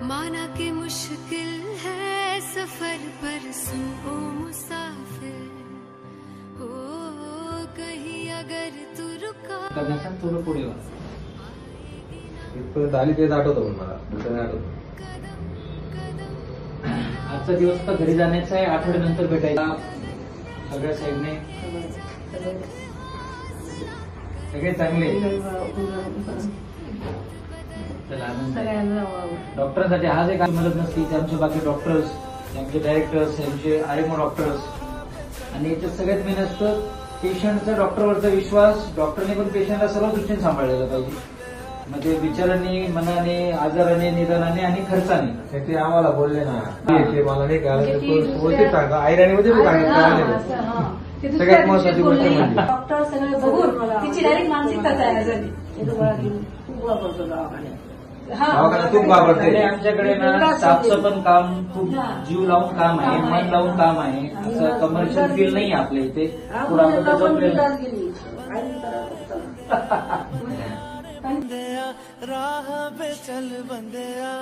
माना कि मुश्किल है सफर पर सुन ओ मुसाफिर हो कहीं अगर तू रुका थोडं पुढे वा. इथपर्यंत आली तेच आठवतं पण मला दुसरं नाही आठवत. आजचा दिवस तर घरी जाण्याचा आहे, आठवड्यानंतर भेटायला सगळ्या साईडने सगळे चांगले. डॉक्टरांसाठी आज एक मदत नसती, ते आमचे बाकी डॉक्टर्स, आमचे डायरेक्टर्स, आमचे आरएमओ डॉक्टर्स, आणि याच्यात सगळ्यात मेन असतं पेशंटचा डॉक्टरवरचा विश्वास. डॉक्टरने पण पेशंटला सर्व दृष्टीने सांभाळलेलं पाहिजे. मग ते विचारांनी, मनाने, आजाराने, निदानाने आणि खर्चाने. ते आम्हाला बोलले ना, ते मला नाही कळलं. आयराणीमध्ये सगळ्यात महत्वाची गोष्ट म्हणजे डॉक्टर सगळे बघून तिची डायरेक्ट मानसिकता तयार झाली. खूप वापरतो दवाखान्यात, खूप वापरते. आमच्याकडे ना स्टाफचं पण काम खूप जीव लावून काम आहे, मन लावून काम आहे. असं कमर्शियल फील नाही आपल्या इथे. राह पे चल बंदिया.